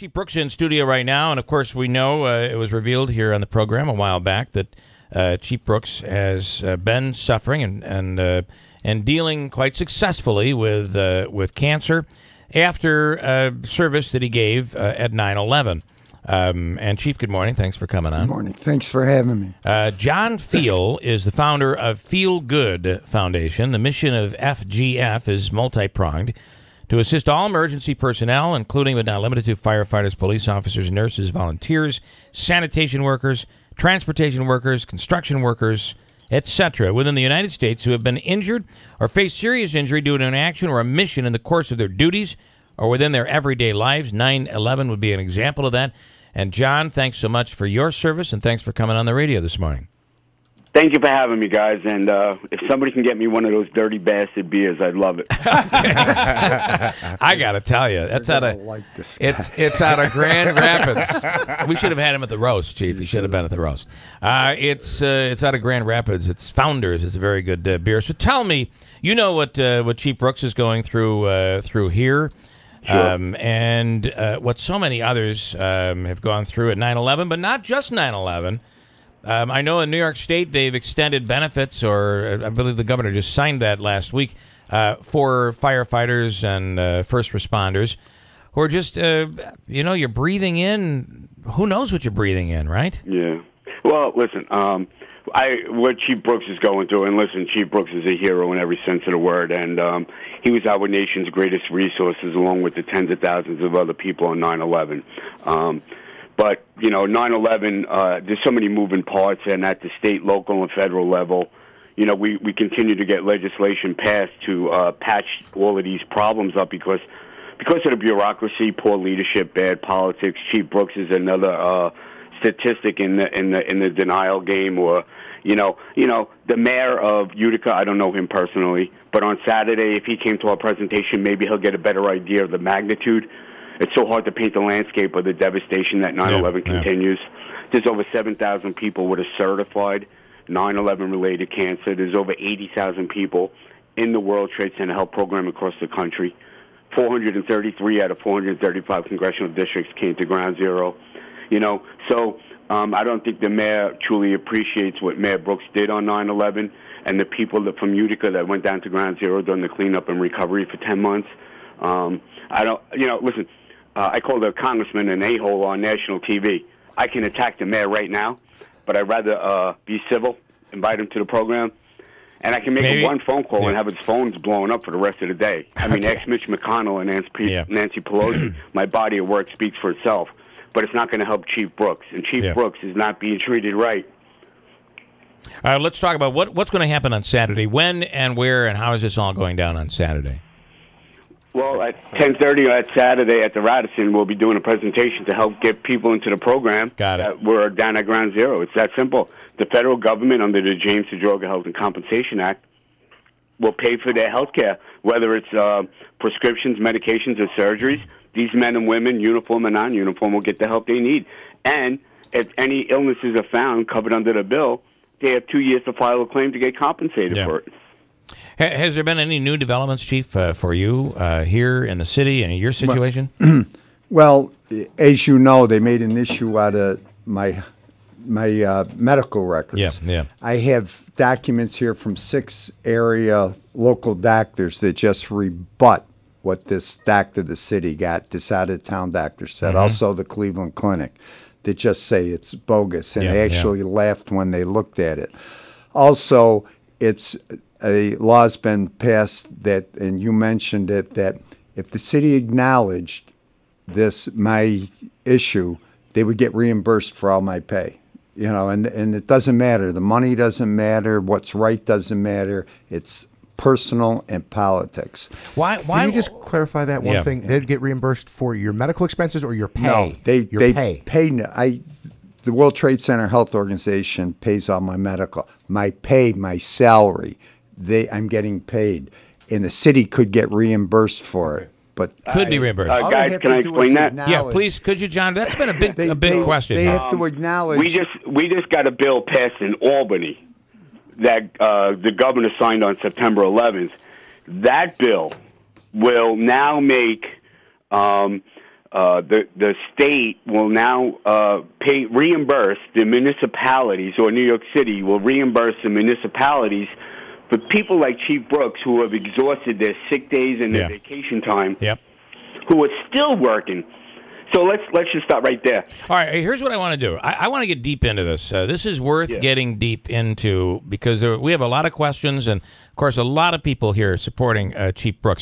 Chief Brooks in studio right now, and of course we know it was revealed here on the program a while back that Chief Brooks has been suffering and dealing quite successfully with cancer after service that he gave at 9/11. And Chief, good morning. Thanks for coming on. Good morning. Thanks for having me. John Feal is the founder of FealGood Foundation. The mission of FGF is multi-pronged: to assist all emergency personnel, including but not limited to firefighters, police officers, nurses, volunteers, sanitation workers, transportation workers, construction workers, etc., within the United States who have been injured or face serious injury due to an action or a mission in the course of their duties or within their everyday lives. 9/11 would be an example of that. And John, thanks so much for your service, and thanks for coming on the radio this morning. Thank you for having me, guys. And if somebody can get me one of those dirty bastard beers, I'd love it. I got to tell you, that's out of it's out of Grand Rapids. We should have had him at the roast, Chief. He should have been at the roast. It's out of Grand Rapids. It's Founders. It's a very good beer. So tell me, you know what Chief Brooks is going through here. Sure. And what so many others have gone through at 9/11, but not just 9/11. I know in New York State they've extended benefits, or I believe the governor just signed that last week, for firefighters and first responders who are just, you're breathing in. Who knows what you're breathing in, right? Yeah. Well, listen, what Chief Brooks is going through, and listen, Chief Brooks is a hero in every sense of the word, and he was our nation's greatest resources, along with the tens of thousands of other people on 9/11. But, 9/11, there's so many moving parts, and at the state, local, and federal level, we continue to get legislation passed to patch all of these problems up because of the bureaucracy, poor leadership, bad politics. Chief Brooks is another statistic in the denial game, or the mayor of Utica. I don't know him personally, but on Saturday, if he came to our presentation, maybe he'll get a better idea of the magnitude. It's so hard to paint the landscape of the devastation that 9/11 continues. There's over 7,000 people with a certified 9/11 related cancer. There's over 80,000 people in the World Trade Center Health Program across the country. 433 out of 435 congressional districts came to ground zero. So I don't think the mayor truly appreciates what Mayor Brooks did on 9/11, and the people from Utica that went down to ground zero during the cleanup and recovery for 10 months. Listen, I called a congressman an a-hole on national TV. I can attack the mayor right now, but I'd rather be civil, invite him to the program, and I can make him one phone call and have his phones blowing up for the rest of the day. I mean, ask Mitch McConnell and Nancy Pelosi. My body of work speaks for itself. But it's not going to help Chief Brooks, and Chief Brooks is not being treated right. Let's talk about what's going to happen on Saturday. When and where and how is this all going down on Saturday? Well, at 10:30 at Saturday at the Radisson, we'll be doing a presentation to help get people into the program. Got it. We're down at ground zero. It's that simple. The federal government, under the James Droga Health and Compensation Act, will pay for their health care, whether it's prescriptions, medications, or surgeries. These men and women, uniform and non-uniform, will get the help they need. And if any illnesses are found covered under the bill, they have 2 years to file a claim to get compensated for it. Has there been any new developments, Chief, for you here in the city and in your situation? Well, as you know, they made an issue out of my medical records. Yeah. I have documents here from 6 area local doctors that just rebut what this doctor of the city got, this out-of-town doctor said. Also the Cleveland Clinic, that just say it's bogus, and they actually laughed when they looked at it. Also, it's a law's been passed that, and you mentioned it, that if the city acknowledged my issue, they would get reimbursed for all my pay. And it doesn't matter. The money doesn't matter. What's right doesn't matter. It's personal and politics. Why? Can you just clarify that one thing? They'd get reimbursed for your medical expenses or your pay? No, they pay. The World Trade Center Health Organization pays all my medical, my pay, my salary. I'm getting paid, and the city could get reimbursed for it. But could be reimbursed. Guys, can I explain that? Yeah, please. Could you, John? That's been a big question. They have to acknowledge. We just got a bill passed in Albany that the governor signed on September 11th. That bill will now make the state will now reimburse the municipalities, or New York City will reimburse the municipalities for people like Chief Brooks who have exhausted their sick days and their vacation time, who are still working. So let's just stop right there. All right, here's what I want to do. I want to get deep into this. This is worth getting deep into because we have a lot of questions and, of course, a lot of people here supporting Chief Brooks.